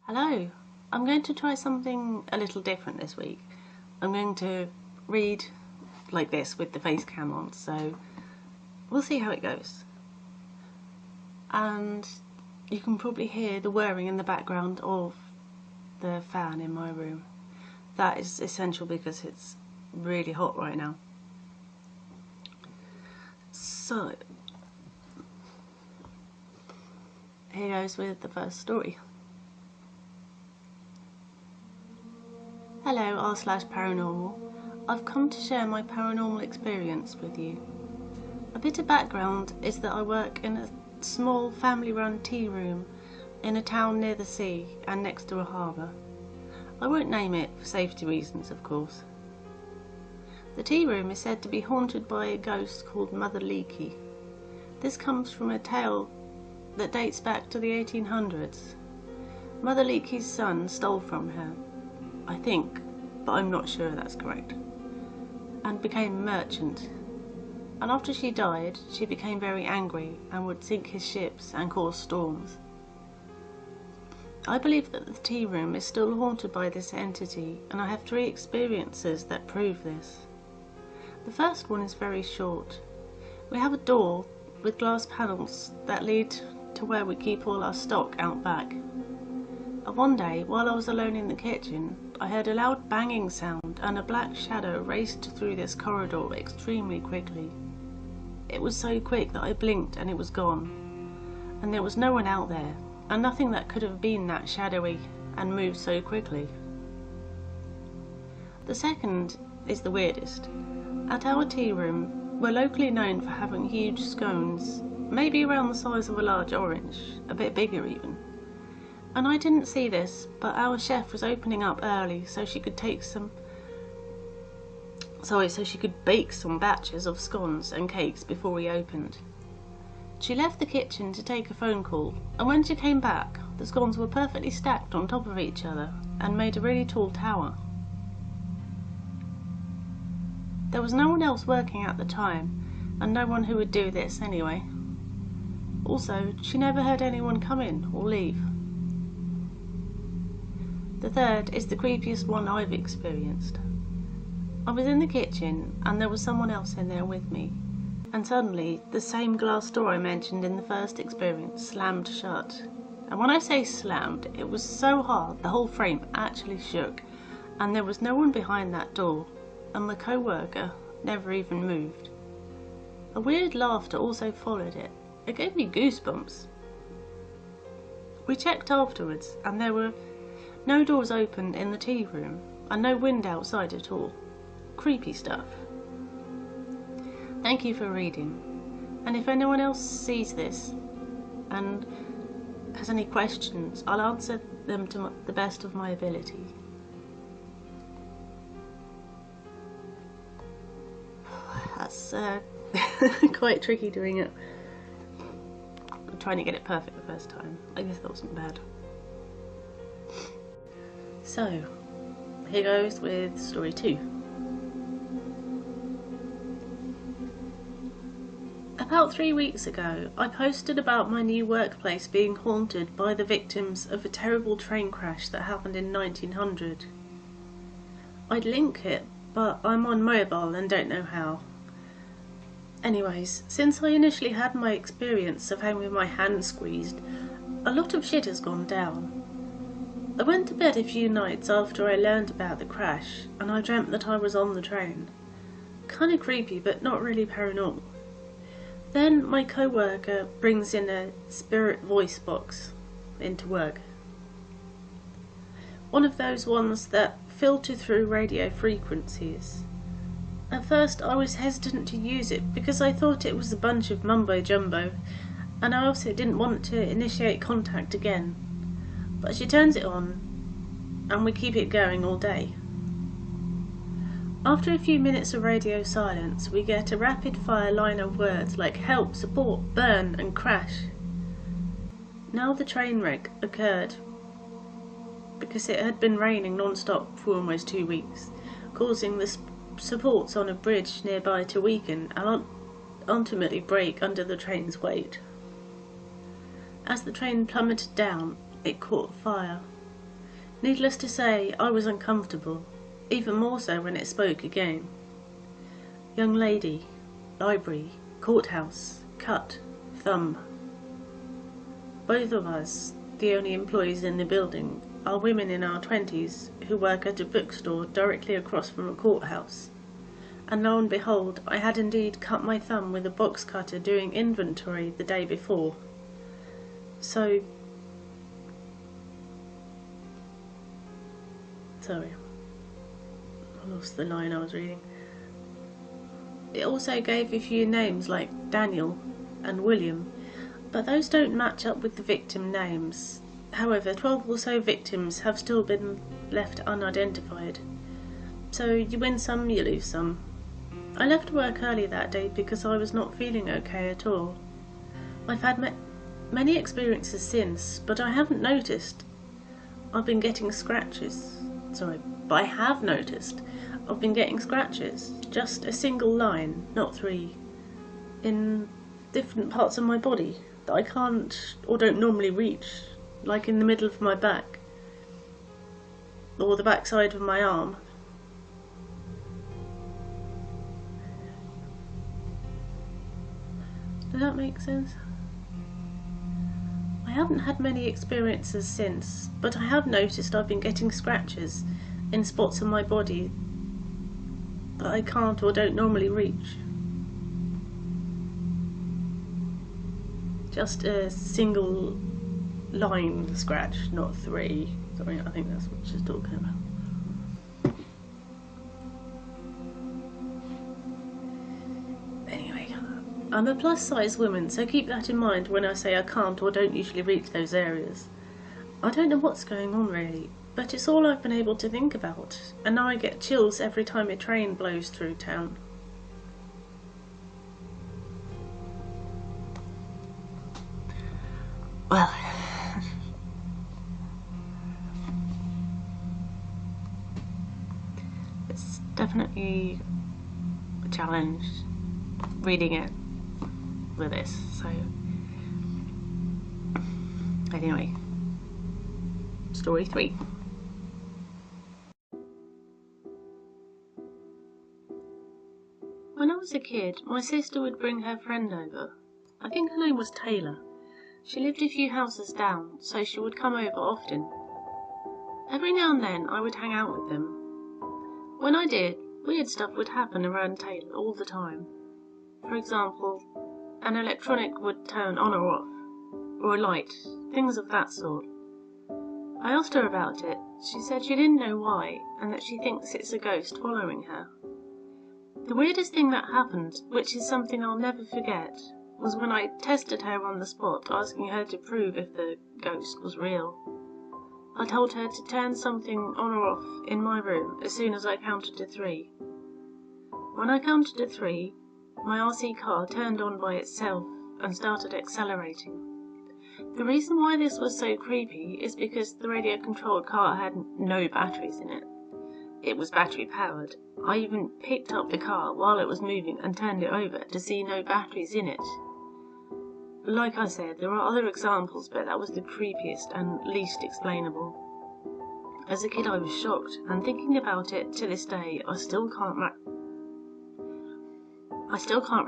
Hello, I'm going to try something a little different this week. I'm going to read like this with the face cam on, so we'll see how it goes. And you can probably hear the whirring in the background of the fan in my room. That is essential because it's really hot right now. So, here goes with the first story. Hello r/paranormal. I've come to share my paranormal experience with you. A bit of background is that I work in a small family-run tea room in a town near the sea and next to a harbour. I won't name it for safety reasons, of course. The tea room is said to be haunted by a ghost called Mother Leakey. This comes from a tale that dates back to the 1800s. Mother Leakey's son stole from her, I think, but I'm not sure that's correct, and became a merchant. And after she died, she became very angry and would sink his ships and cause storms. I believe that the tea room is still haunted by this entity, and I have 3 experiences that prove this. The first one is very short. We have a door with glass panels that lead to where we keep all our stock out back. And one day, while I was alone in the kitchen, I heard a loud banging sound and a black shadow raced through this corridor extremely quickly. It was so quick that I blinked and it was gone. And there was no one out there, and nothing that could have been that shadowy and moved so quickly. The second is the weirdest. At our tea room, we're locally known for having huge scones, maybe around the size of a large orange, a bit bigger even. And I didn't see this, but our chef was opening up early so she could bake some batches of scones and cakes before we opened. She left the kitchen to take a phone call, and when she came back, the scones were perfectly stacked on top of each other and made a really tall tower. There was no one else working at the time, and no one who would do this anyway. Also, she never heard anyone come in or leave. The third is the creepiest one I've experienced. I was in the kitchen and there was someone else in there with me, and suddenly the same glass door I mentioned in the first experience slammed shut. And when I say slammed, it was so hard the whole frame actually shook, and there was no one behind that door, and the co-worker never even moved. A weird laughter also followed it. It gave me goosebumps. We checked afterwards and there were no doors open in the tea room and no wind outside at all. Creepy stuff. Thank you for reading, and if anyone else sees this and has any questions, I'll answer them to the best of my ability. That's quite tricky doing it. I'm trying to get it perfect the first time. I guess that wasn't bad. So, here goes with story 2. About 3 weeks ago, I posted about my new workplace being haunted by the victims of a terrible train crash that happened in 1900. I'd link it, but I'm on mobile and don't know how. Anyways, since I initially had my experience of having my hand squeezed, a lot of shit has gone down. I went to bed a few nights after I learned about the crash, and I dreamt that I was on the train. Kinda creepy, but not really paranormal. Then my co-worker brings in a spirit voice box into work. One of those ones that filter through radio frequencies. At first I was hesitant to use it because I thought it was a bunch of mumbo jumbo, and I also didn't want to initiate contact again. But she turns it on and we keep it going all day. After a few minutes of radio silence, we get a rapid fire line of words like help, support, burn and crash. Now the train wreck occurred because it had been raining non-stop for almost 2 weeks, causing the supports on a bridge nearby to weaken and ultimately break under the train's weight. As the train plummeted down, it caught fire. Needless to say, I was uncomfortable, even more so when it spoke again. Young lady, library, courthouse, cut, thumb. Both of us, the only employees in the building, are women in our 20s who work at a bookstore directly across from a courthouse. And lo and behold, I had indeed cut my thumb with a box cutter doing inventory the day before. So, sorry, I lost the line I was reading. It also gave a few names like Daniel and William, but those don't match up with the victim names. However, 12 or so victims have still been left unidentified. So you win some, you lose some. I left work early that day because I was not feeling okay at all. I've had many experiences since, but I haven't noticed. I've been getting scratches. I have noticed I've been getting scratches. Just a single line, not 3, in different parts of my body that I can't or don't normally reach, like in the middle of my back or the backside of my arm. Does that make sense? I haven't had many experiences since, but I have noticed I've been getting scratches in spots on my body that I can't or don't normally reach. Just a single line scratch, not 3. Sorry, I think that's what she's talking about. Anyway, I'm a plus size woman, so keep that in mind when I say I can't or don't usually reach those areas. I don't know what's going on really, but it's all I've been able to think about, and now I get chills every time a train blows through town. Well, it's definitely a challenge reading it with this, so anyway, story 3. When I was a kid, my sister would bring her friend over. I think her name was Taylor. She lived a few houses down, so she would come over often. Every now and then I would hang out with them. When I did, weird stuff would happen around Taylor all the time. For example, an electronic would turn on or off, or a light, things of that sort. I asked her about it. She said she didn't know why, and that she thinks it's a ghost following her. The weirdest thing that happened, which is something I'll never forget, was when I tested her on the spot, asking her to prove if the ghost was real. I told her to turn something on or off in my room as soon as I counted to 3. When I counted to 3, my RC car turned on by itself and started accelerating. The reason why this was so creepy is because the radio-controlled car had no batteries in it. It was battery-powered. I even picked up the car while it was moving and turned it over to see no batteries in it. Like I said, there are other examples, but that was the creepiest and least explainable. As a kid I was shocked, and thinking about it to this day, I still can't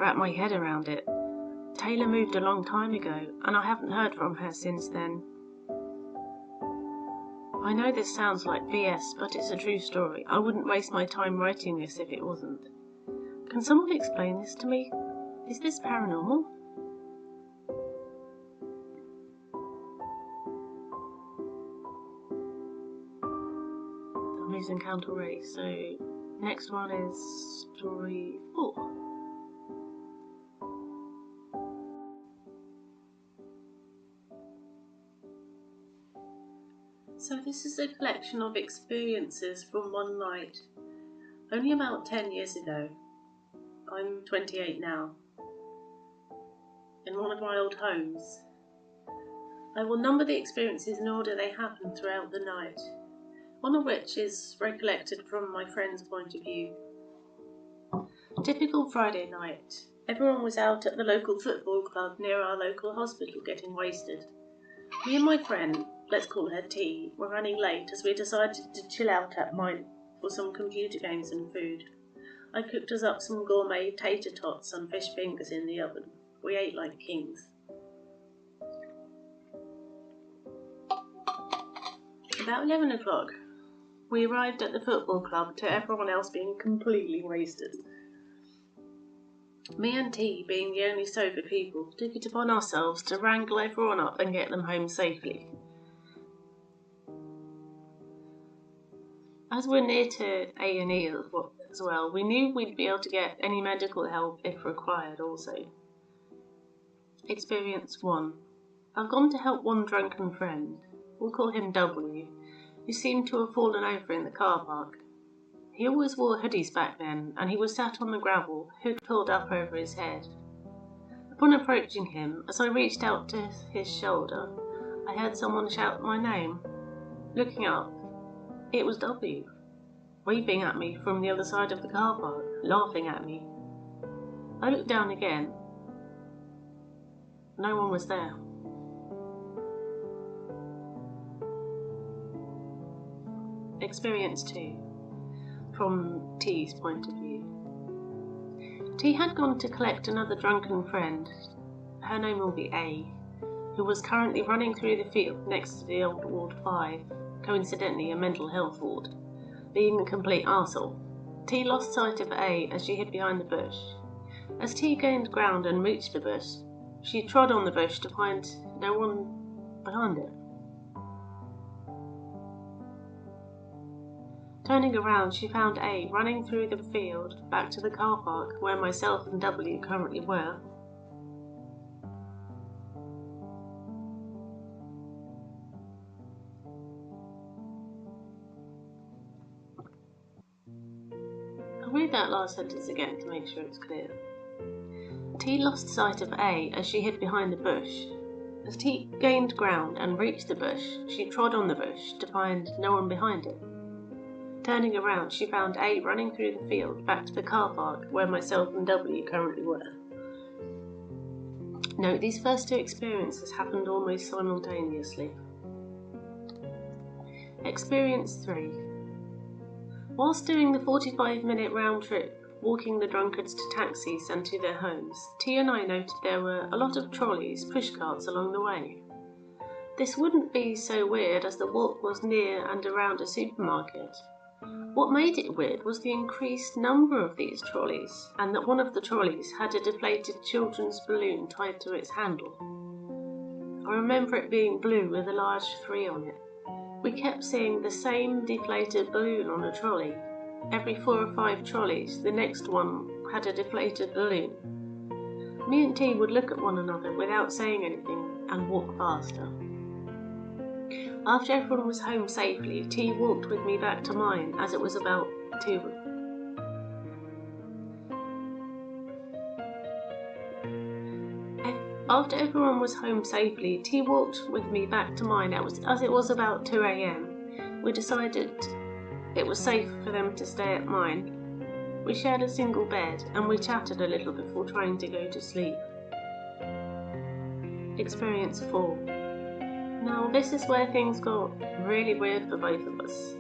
wrap my head around it. Taylor moved a long time ago, and I haven't heard from her since then. I know this sounds like BS, but it's a true story. I wouldn't waste my time writing this if it wasn't. Can someone explain this to me? Is this paranormal? I'm losing count already, so next one is story 4. So this is a collection of experiences from one night, only about 10 years ago. I'm 28 now, in one of my old homes. I will number the experiences in order they happened throughout the night, one of which is recollected from my friend's point of view. Typical Friday night. Everyone was out at the local football club near our local hospital getting wasted. Me and my friend, let's call her T, were running late as we decided to chill out at mine for some computer games and food. I cooked us up some gourmet tater tots and fish fingers in the oven. We ate like kings. About 11 o'clock, we arrived at the football club to everyone else being completely wasted. Me and T, being the only sober people, took it upon ourselves to wrangle everyone up and get them home safely. As we're near to A&E as well, we knew we'd be able to get any medical help if required also. Experience 1. I've gone to help one drunken friend, we'll call him W, who seemed to have fallen over in the car park. He always wore hoodies back then, and he was sat on the gravel, hood pulled up over his head. Upon approaching him, as I reached out to his shoulder, I heard someone shout my name. Looking up, it was W, waving at me from the other side of the car park, laughing at me. I looked down again. No one was there. Experience 2. From T's point of view. T had gone to collect another drunken friend, her name will be A, who was currently running through the field next to the old Ward 5, coincidentally a mental health ward, being a complete arsehole. T lost sight of A as she hid behind the bush. As T gained ground and reached the bush, she trod on the bush to find no one behind it. Turning around, she found A running through the field back to the car park where myself and W currently were. I'll read that last sentence again to make sure it's clear. T lost sight of A as she hid behind the bush. As T gained ground and reached the bush, she trod on the bush to find no one behind it. Turning around, she found A running through the field back to the car park where myself and W currently were. Note, these first two experiences happened almost simultaneously. Experience 3. Whilst doing the 45-minute round trip, walking the drunkards to taxis and to their homes, T and I noted there were a lot of trolleys, pushcarts along the way. This wouldn't be so weird as the walk was near and around a supermarket. What made it weird was the increased number of these trolleys, and that one of the trolleys had a deflated children's balloon tied to its handle. I remember it being blue with a large 3 on it. We kept seeing the same deflated balloon on a trolley. Every 4 or 5 trolleys, the next one had a deflated balloon. Me and T would look at one another without saying anything and walk faster. After everyone was home safely, T walked with me back to mine as it was about 2. After everyone was home safely, T walked with me back to mine as it was about 2 a.m. We decided it was safe for them to stay at mine. We shared a single bed and we chatted a little before trying to go to sleep. Experience 4. Now, this is where things got really weird for both of us.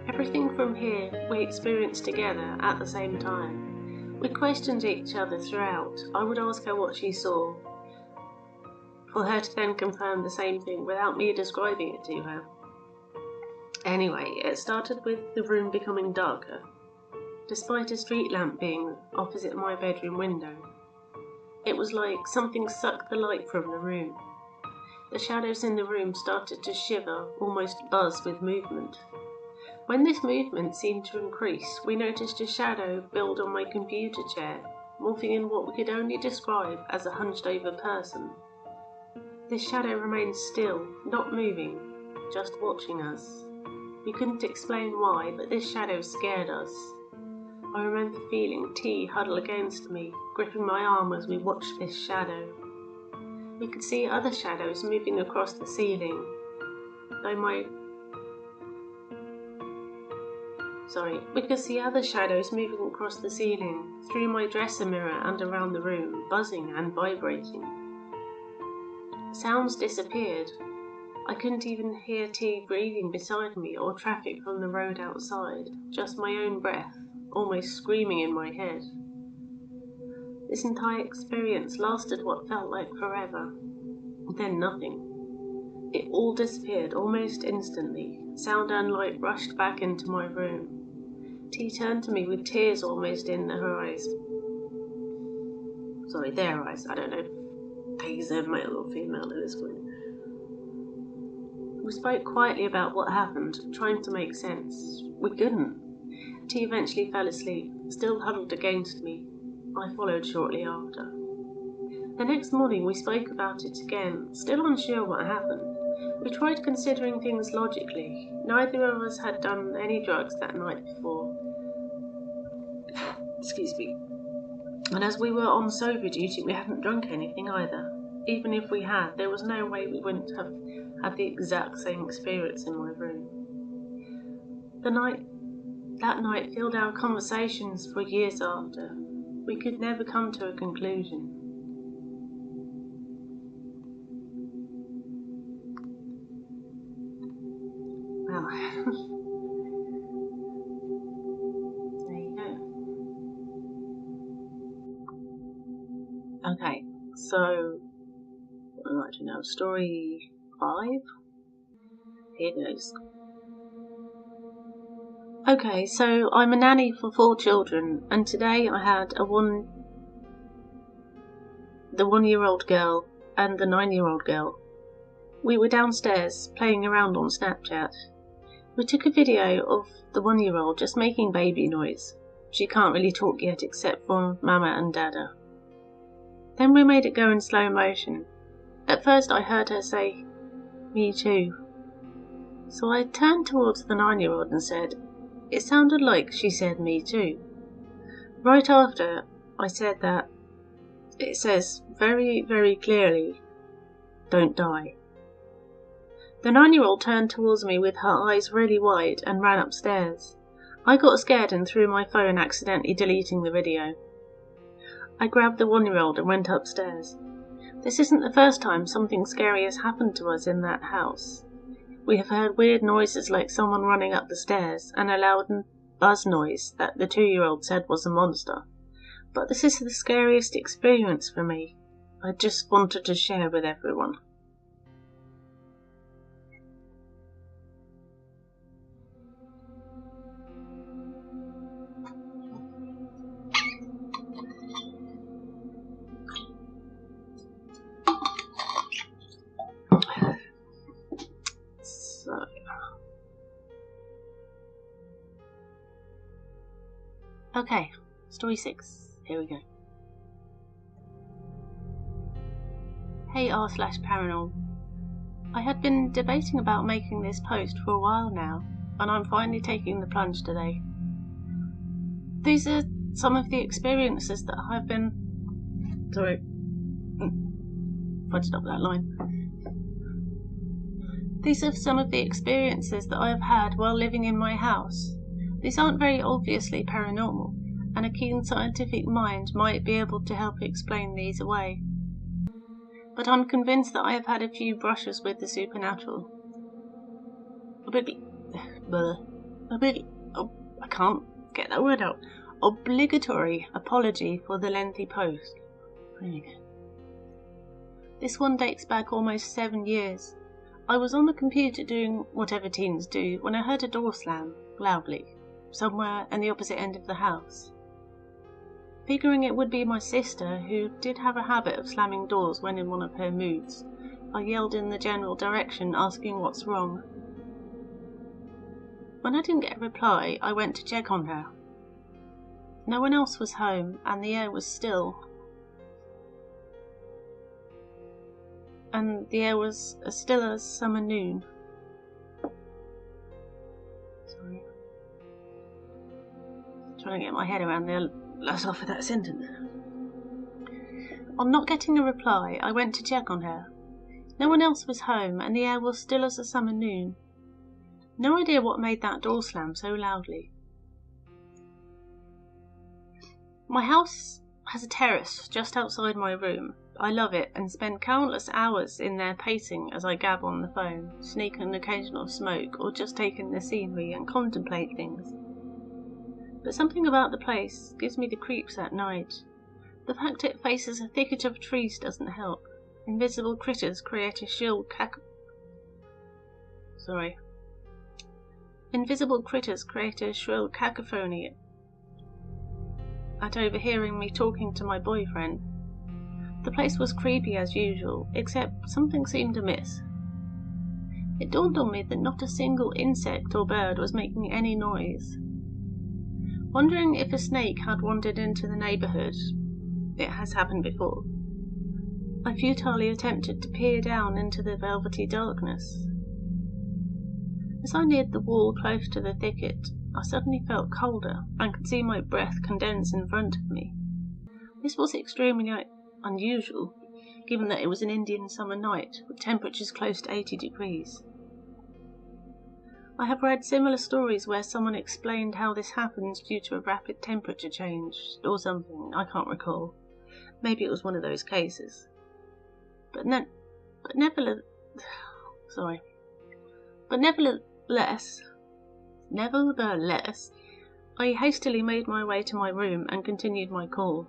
Everything from here we experienced together at the same time. We questioned each other throughout. I would ask her what she saw, for her to then confirm the same thing without me describing it to her. Anyway, it started with the room becoming darker, despite a street lamp being opposite my bedroom window. It was like something sucked the light from the room. The shadows in the room started to shiver, almost buzz with movement. When this movement seemed to increase, we noticed a shadow build on my computer chair, morphing in what we could only describe as a hunched-over person. This shadow remained still, not moving, just watching us. We couldn't explain why, but this shadow scared us. I remember feeling T huddle against me, gripping my arm as we watched this shadow. We could see other shadows moving across the ceiling, though my We could see other shadows moving across the ceiling, through my dresser mirror and around the room, buzzing and vibrating. Sounds disappeared. I couldn't even hear T breathing beside me or traffic from the road outside, just my own breath, almost screaming in my head. This entire experience lasted what felt like forever. Then nothing. It all disappeared almost instantly. Sound and light rushed back into my room. T turned to me with tears almost in her eyes. Their eyes. I don't know if T's are male or female at this point. We spoke quietly about what happened, trying to make sense. We couldn't. T eventually fell asleep, still huddled against me. I followed shortly after. The next morning we spoke about it again, still unsure what happened. We tried considering things logically. Neither of us had done any drugs that night before. Excuse me. And as we were on sober duty, we hadn't drunk anything either. Even if we had, there was no way we wouldn't have had the exact same experience in my room. That night filled our conversations for years after. We could never come to a conclusion. Well, there you go. Okay, so I'd like to know story 5. Here goes. Okay, so I'm a nanny for 4 children, and today I had the 1-year-old girl and the 9-year-old girl. We were downstairs playing around on Snapchat. We took a video of the 1-year-old just making baby noise. She can't really talk yet except for Mama and Dada. Then we made it go in slow motion. At first I heard her say, "Me too." So I turned towards the 9-year-old and said, "It sounded like she said me too." Right after I said that, it says very, very clearly, "Don't die." The 9-year-old turned towards me with her eyes really wide and ran upstairs. I got scared and threw my phone, accidentally deleting the video. I grabbed the 1-year-old and went upstairs. This isn't the first time something scary has happened to us in that house. We have heard weird noises like someone running up the stairs and a loud buzz noise that the 2-year-old said was a monster. But this is the scariest experience for me. I just wanted to share with everyone. Okay, story 6. Here we go. Hey r/paranormal. I had been debating about making this post for a while now, and I'm finally taking the plunge today. These are some of the experiences that I've been... Sorry. Fudged up that line. These are some of the experiences that I have had while living in my house. These aren't very obviously paranormal, and a keen scientific mind might be able to help explain these away. But I'm convinced that I have had a few brushes with the supernatural. I can't get that word out. Obligatory apology for the lengthy post. There we go. This one dates back almost 7 years. I was on the computer doing whatever teens do when I heard a door slam, loudly, somewhere in the opposite end of the house. Figuring it would be my sister, who did have a habit of slamming doors when in one of her moods, I yelled in the general direction, asking what's wrong. When I didn't get a reply, I went to check on her. No one else was home, and the air was still. And the air was as still as summer noon. Sorry. Trying to get my head around the last half of that sentence. On not getting a reply, I went to check on her. No one else was home, and the air was still as a summer noon. No idea what made that door slam so loudly. My house has a terrace just outside my room. I love it and spend countless hours in there pacing as I gab on the phone, sneak an occasional smoke, or just take in the scenery and contemplate things. But something about the place gives me the creeps at night. The fact it faces a thicket of trees doesn't help. Invisible critters create a shrill cacophony at overhearing me talking to my boyfriend. The place was creepy as usual, except something seemed amiss. It dawned on me that not a single insect or bird was making any noise. Wondering if a snake had wandered into the neighbourhood, it has happened before, I futilely attempted to peer down into the velvety darkness. As I neared the wall close to the thicket, I suddenly felt colder and could see my breath condense in front of me. This was extremely unusual, given that it was an Indian summer night with temperatures close to 80 degrees. I have read similar stories where someone explained how this happens due to a rapid temperature change or something, I can't recall. Maybe it was one of those cases. But nevertheless, I hastily made my way to my room and continued my call.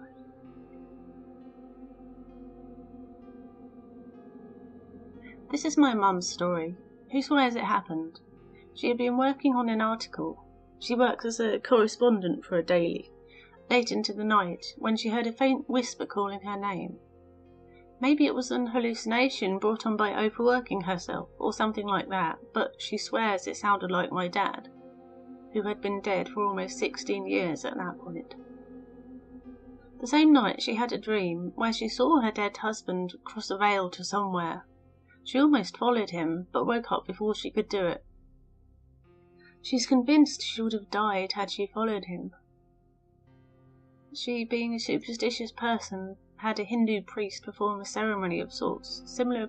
This is my mum's story, who swears it happened. She had been working on an article. She works as a correspondent for a daily, late into the night, when she heard a faint whisper calling her name. Maybe it was an hallucination brought on by overworking herself, or something like that, but she swears it sounded like my dad, who had been dead for almost 16 years at that point. The same night she had a dream where she saw her dead husband cross a vale to somewhere. She almost followed him, but woke up before she could do it. She's convinced she would have died had she followed him. She, being a superstitious person, had a Hindu priest perform a ceremony of sorts, similar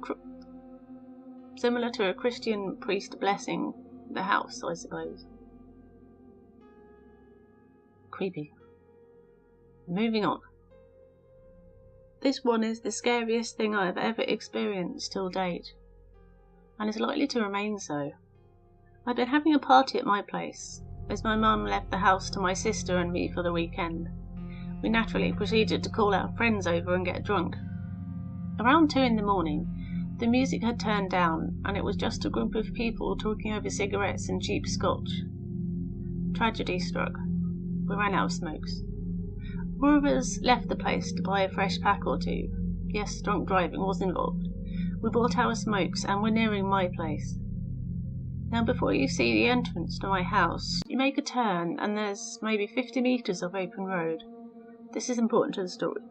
to a Christian priest blessing the house, I suppose. Creepy. Moving on. This one is the scariest thing I have ever experienced till date, and is likely to remain so. I'd been having a party at my place, as my mum left the house to my sister and me for the weekend. We naturally proceeded to call our friends over and get drunk. Around 2 in the morning, the music had turned down, and it was just a group of people talking over cigarettes and cheap scotch. Tragedy struck. We ran out of smokes. 4 of us left the place to buy a fresh pack or 2. Yes, drunk driving was involved. We bought our smokes and were nearing my place. Now, before you see the entrance to my house, you make a turn and there's maybe 50 metres of open road. This is important to the story.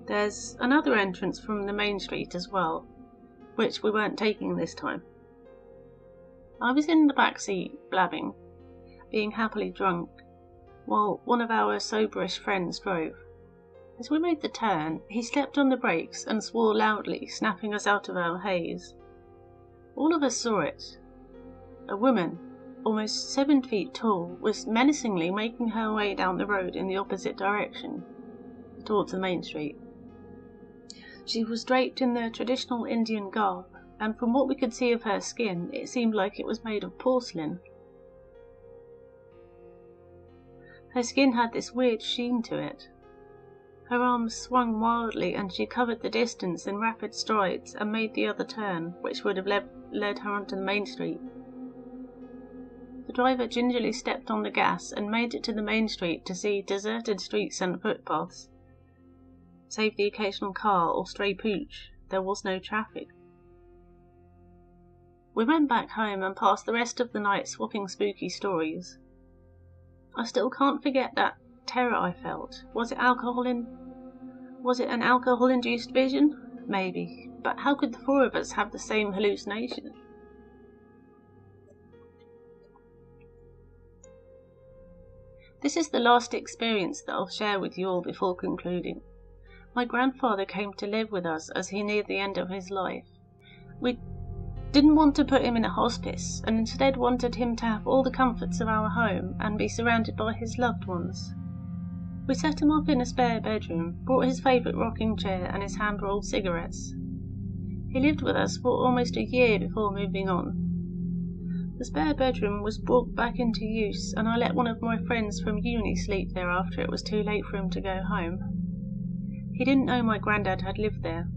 There's another entrance from the main street as well, which we weren't taking this time. I was in the back seat, blabbing, being happily drunk, while one of our soberish friends drove. As we made the turn, he stepped on the brakes and swore loudly, snapping us out of our haze. All of us saw it. A woman, almost 7 feet tall, was menacingly making her way down the road in the opposite direction, towards the main street. She was draped in the traditional Indian garb, and from what we could see of her skin, it seemed like it was made of porcelain. Her skin had this weird sheen to it. Her arms swung wildly, and she covered the distance in rapid strides and made the other turn, which would have led her onto the main street. The driver gingerly stepped on the gas and made it to the main street to see deserted streets and footpaths. Save the occasional car or stray pooch, there was no traffic. We went back home and passed the rest of the night swapping spooky stories. I still can't forget that terror I felt. Was it an alcohol-induced vision? Maybe, but how could the 4 of us have the same hallucination? This is the last experience that I'll share with you all before concluding. My grandfather came to live with us as he neared the end of his life. We didn't want to put him in a hospice, and instead wanted him to have all the comforts of our home and be surrounded by his loved ones. We set him up in a spare bedroom, brought his favourite rocking chair and his hand-rolled cigarettes. He lived with us for almost a year before moving on. The spare bedroom was brought back into use, and I let one of my friends from uni sleep there after it was too late for him to go home. He didn't know my granddad had lived there,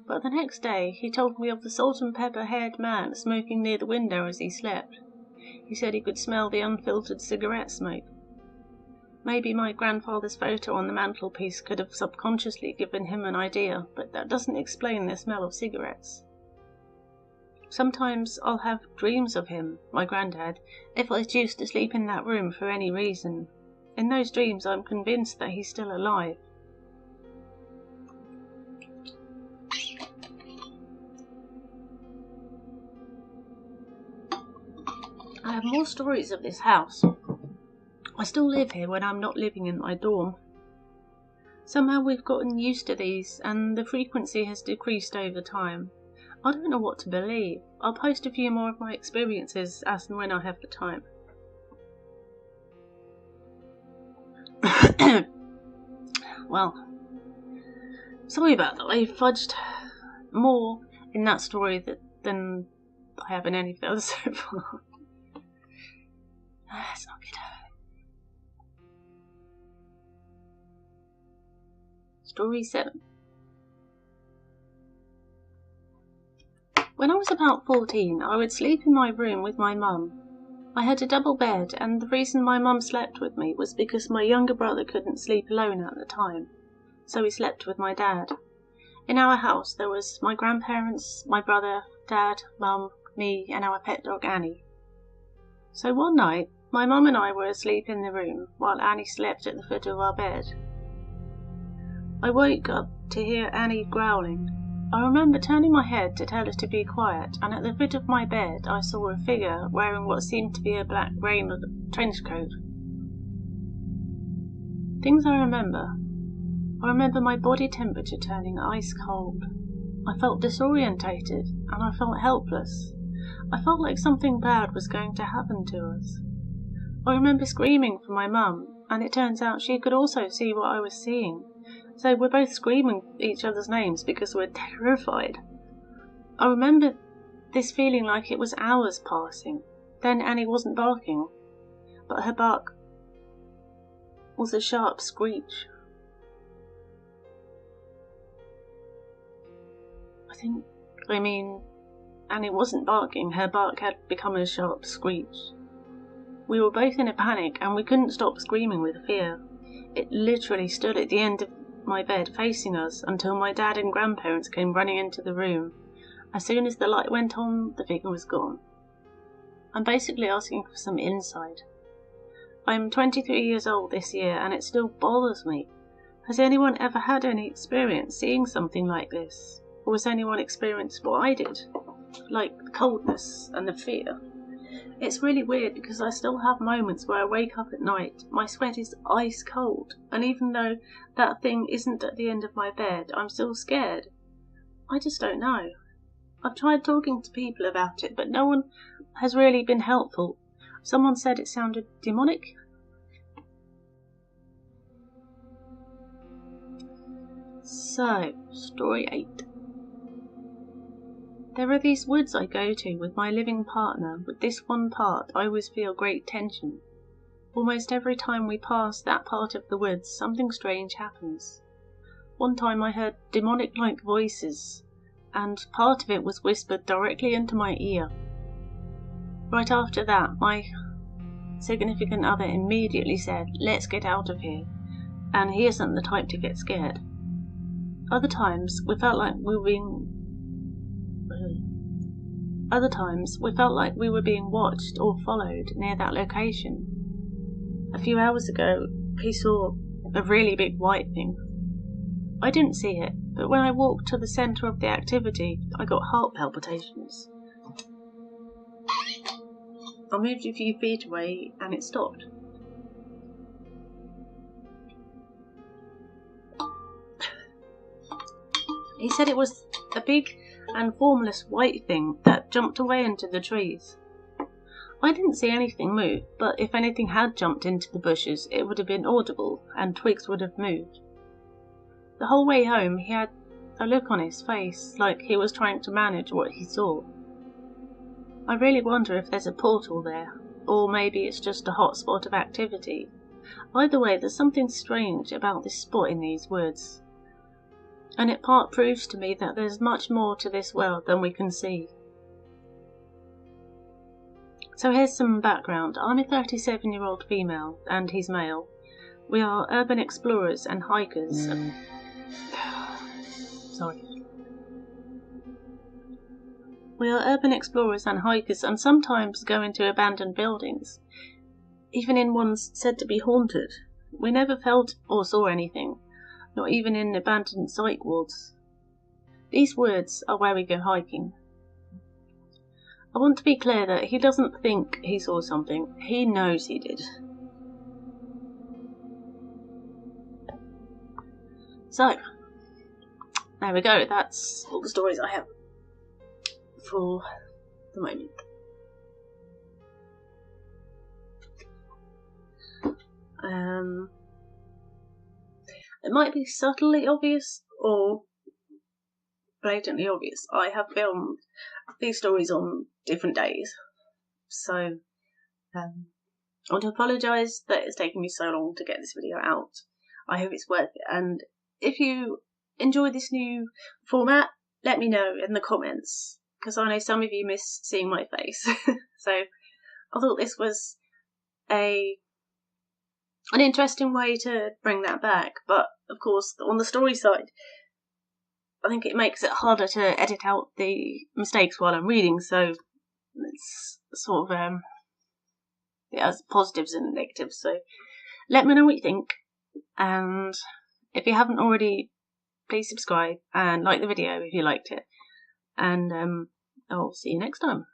but the next day he told me of the salt-and-pepper-haired man smoking near the window as he slept. He said he could smell the unfiltered cigarette smoke. Maybe my grandfather's photo on the mantelpiece could have subconsciously given him an idea, but that doesn't explain the smell of cigarettes. Sometimes I'll have dreams of him, my granddad, if I choose to sleep in that room for any reason. In those dreams I'm convinced that he's still alive. I have more stories of this house. I still live here when I'm not living in my dorm. Somehow we've gotten used to these, and the frequency has decreased over time. I don't know what to believe. I'll post a few more of my experiences as and when I have the time. Well, sorry about that. I fudged more in that story than I have in any of the others so far. That's not good. Story 7. When I was about 14, I would sleep in my room with my mum. I had a double bed, and the reason my mum slept with me was because my younger brother couldn't sleep alone at the time, so he slept with my dad. In our house there was my grandparents, my brother, dad, mum, me, and our pet dog Annie. So one night, my mum and I were asleep in the room, while Annie slept at the foot of our bed. I woke up to hear Annie growling. I remember turning my head to tell her to be quiet, and at the foot of my bed I saw a figure wearing what seemed to be a black rain trench coat. Things I remember my body temperature turning ice cold. I felt disorientated, and I felt helpless. I felt like something bad was going to happen to us. I remember screaming for my mum, and it turns out she could also see what I was seeing. So we're both screaming each other's names because we're terrified. I remember this feeling like it was hours passing. Then Annie wasn't barking, but her bark was a sharp screech. Annie wasn't barking, her bark had become a sharp screech. We were both in a panic, and we couldn't stop screaming with fear. It literally stood at the end of my bed facing us until my dad and grandparents came running into the room. As soon as the light went on, the figure was gone. I'm basically asking for some insight. I'm 23 years old this year, and it still bothers me. Has anyone ever had any experience seeing something like this? Or has anyone experienced what I did? Like the coldness and the fear. It's really weird because I still have moments where I wake up at night, my sweat is ice cold, and even though that thing isn't at the end of my bed, I'm still scared. I just don't know. I've tried talking to people about it, but no one has really been helpful. Someone said it sounded demonic. So, story 8. There are these woods I go to with my living partner. With this one part, I always feel great tension. Almost every time we pass that part of the woods, something strange happens. One time I heard demonic-like voices, and part of it was whispered directly into my ear. Right after that, my significant other immediately said, "Let's get out of here," and he isn't the type to get scared. Other times, we felt like we were being watched or followed near that location. A few hours ago, we saw a really big white thing. I didn't see it, but when I walked to the centre of the activity, I got heart palpitations. I moved a few feet away and it stopped. He said it was a big and formless white thing that jumped away into the trees. I didn't see anything move, but if anything had jumped into the bushes, it would have been audible, and twigs would have moved. The whole way home, he had a look on his face, like he was trying to manage what he saw. I really wonder if there's a portal there, or maybe it's just a hot spot of activity. Either way, there's something strange about this spot in these woods, and it part proves to me that there's much more to this world than we can see. So here's some background. I'm a 37-year-old female, and he's male. We are urban explorers and hikers. We are urban explorers and hikers, and sometimes go into abandoned buildings, even in ones said to be haunted. We never felt or saw anything, not even in abandoned psych wards. These woods are where we go hiking. I want to be clear that he doesn't think he saw something, he knows he did. So, there we go, that's all the stories I have for the moment. It might be subtly obvious or blatantly obvious. I have filmed these stories on different days, so I want to apologise that it's taken me so long to get this video out. I hope it's worth it, and if you enjoy this new format, let me know in the comments, because I know some of you miss seeing my face. So I thought this was an interesting way to bring that back, but of course on the story side I think it makes it harder to edit out the mistakes while I'm reading, so it's sort of it has positives and negatives. So let me know what you think, and if you haven't already, please subscribe and like the video if you liked it, and I'll see you next time.